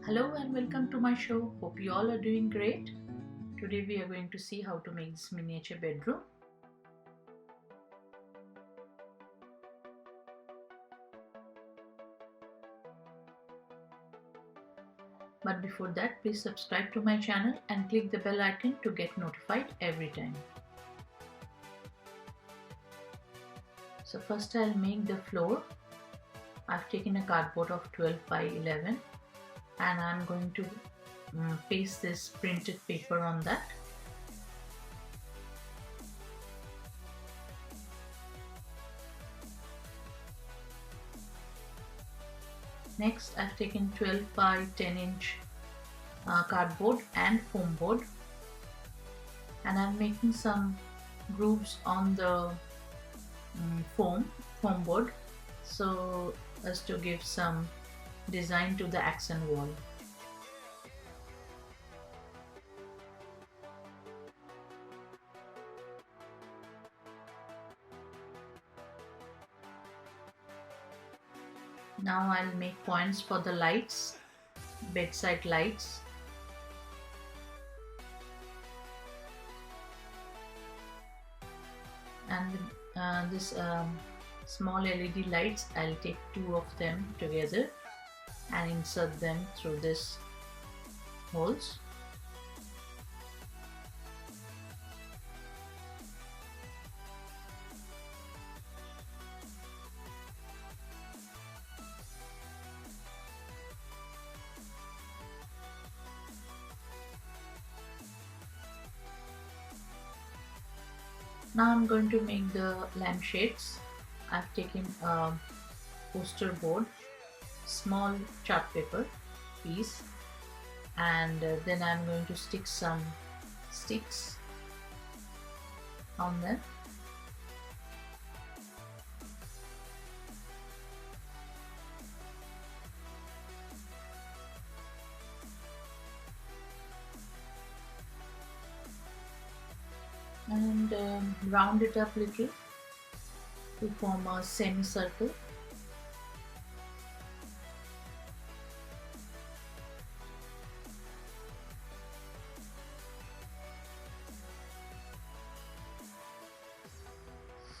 Hello and welcome to my show. Hope you all are doing great. Today we are going to see how to make this miniature bedroom. But before that, please subscribe to my channel and click the bell icon to get notified every time. So first I'll make the floor. I've taken a cardboard of 12 by 11 and I'm going to paste this printed paper on that. Next I've taken 12 by 10 inch cardboard and foam board, and I'm making some grooves on the foam board so as to give some design to the accent wall. Now I'll make points for the lights, bedside lights. And this small LED lights, I'll take two of them together and insert them through this holes. Now I'm going to make the lampshades. I've taken a poster board, small chart paper piece, and then I'm going to stick some sticks on them. And round it up a little to form a semicircle.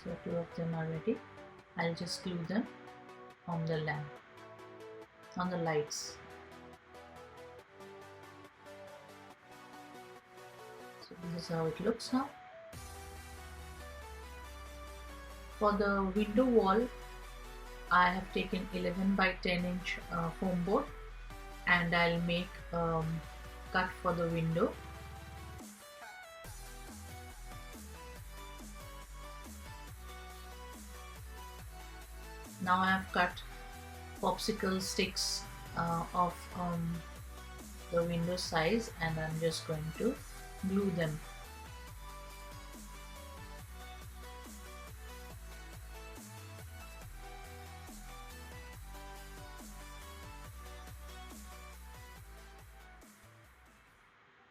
So two of them are ready. I'll just glue them on the lamp, on the lights. So this is how it looks now. For the window wall, I have taken 11 by 10 inch foam board, and I'll make cut for the window. Now I have cut popsicle sticks of the window size, and I'm just going to glue them.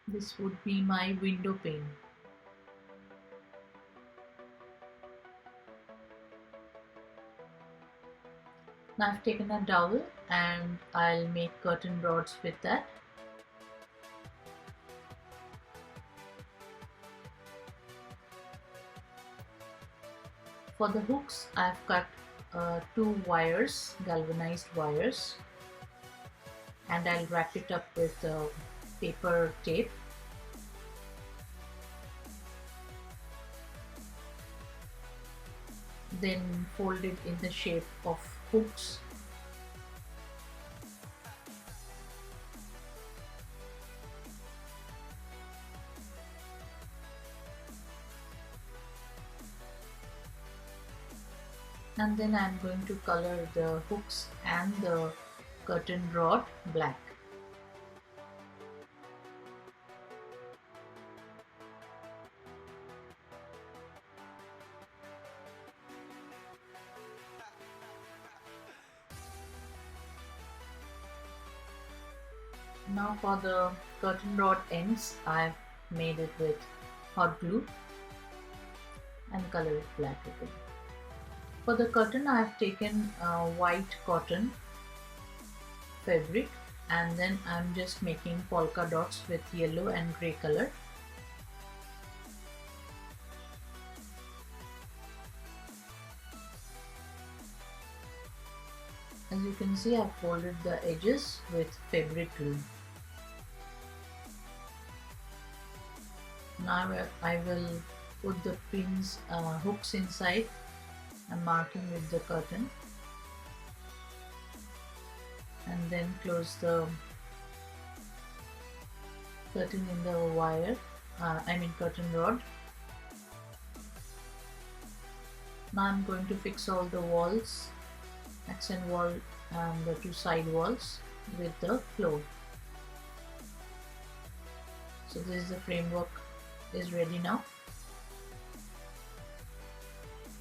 This would be my window pane. Now I've taken a dowel and I'll make curtain rods with that. For the hooks, I've cut two wires, galvanized wires, and I'll wrap it up with paper tape. Then fold it in the shape of hooks. And then I'm going to color the hooks and the curtain rod black. Now for the curtain rod ends, I've made it with hot glue and color it black again. For the curtain, I have taken white cotton fabric and then I'm just making polka dots with yellow and grey color. As you can see, I've folded the edges with fabric glue. Now I will put the pins, hooks inside. I'm marking with the curtain, and then close the curtain in the wire, curtain rod. Now I'm going to fix all the walls, accent wall and the two side walls with the floor. So this is the framework is ready now.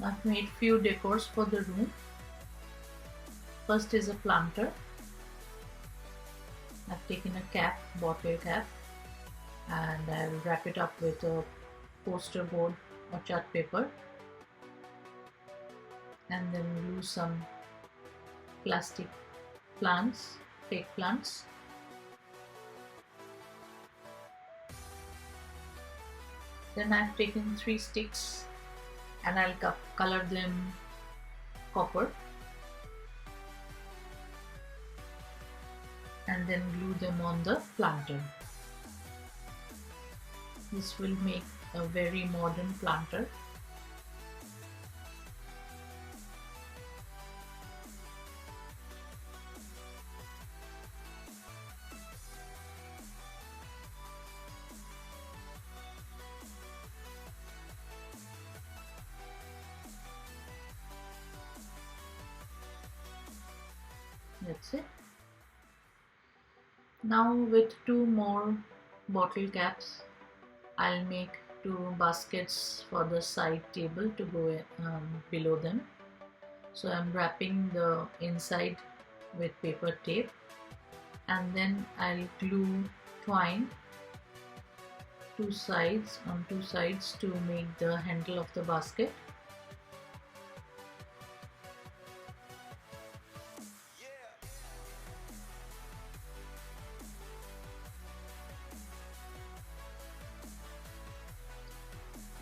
I've made few decors for the room. First is a planter. I've taken a cap, bottle cap, and I will wrap it up with a poster board or chart paper, and then glue some plastic plants, fake plants. Then I've taken 3 sticks and I'll color them copper and then glue them on the planter. This will make a very modern planter. That's it. Now with 2 more bottle caps, I'll make 2 baskets for the side table to go below them. So I'm wrapping the inside with paper tape, and then I'll glue twine on 2 sides to make the handle of the basket.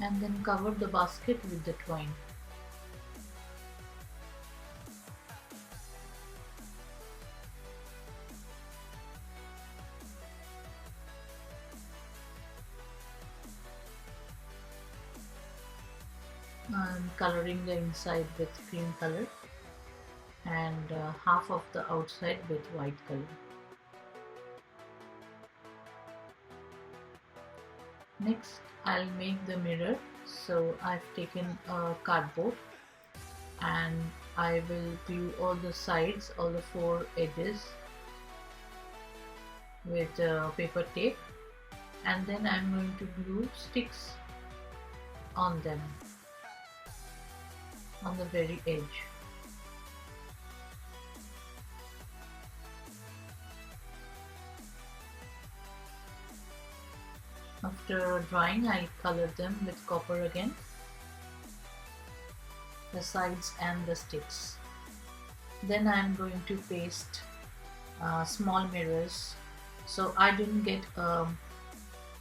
And then cover the basket with the twine. I'm coloring the inside with cream color and half of the outside with white color. Next, I'll make the mirror. So I've taken a cardboard and I will glue all the sides, all the 4 edges with paper tape, and then I'm going to glue sticks on them on the very edge. After drying, I'll color them with copper again, the sides and the sticks. Then I'm going to paste small mirrors. So I didn't get a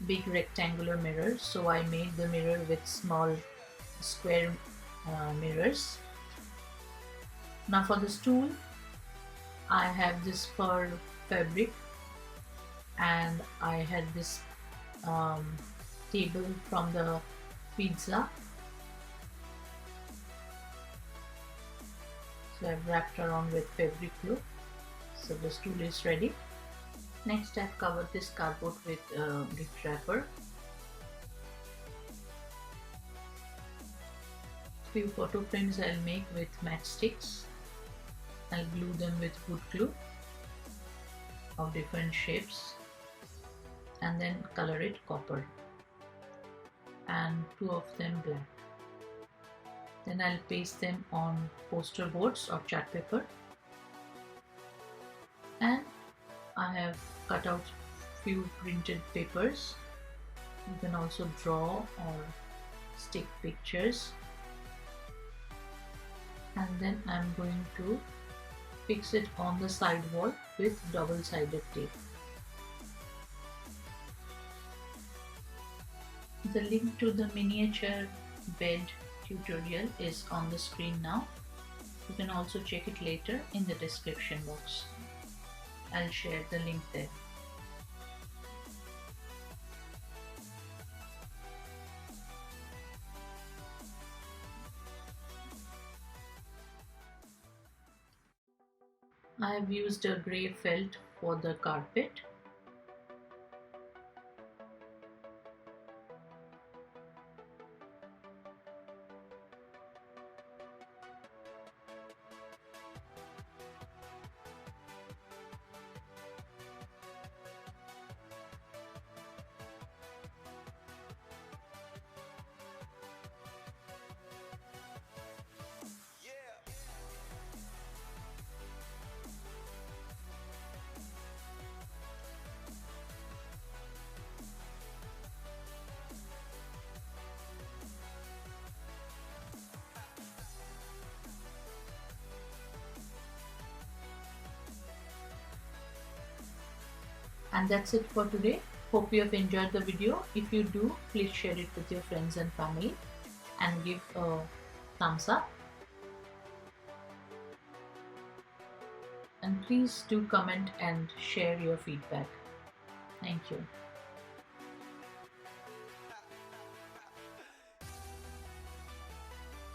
big rectangular mirror, so I made the mirror with small square mirrors. Now for the stool, I have this fur fabric and I had this table from the pizza. So I've wrapped around with fabric glue. So the stool is ready. Next, I've covered this cardboard with gift wrapper. Few photo frames I'll make with matchsticks. I'll glue them with wood glue of different shapes and then color it copper, and 2 of them black. Then I'll paste them on poster boards or chart paper, and I have cut out few printed papers. You can also draw or stick pictures, and then I'm going to fix it on the side wall with double-sided tape. The link to the miniature bed tutorial is on the screen now. You can also check it later in the description box. I'll share the link there. I have used a grey felt for the carpet. And that's it for today. Hope you have enjoyed the video. If you do, please share it with your friends and family and give a thumbs up. And please do comment and share your feedback. Thank you.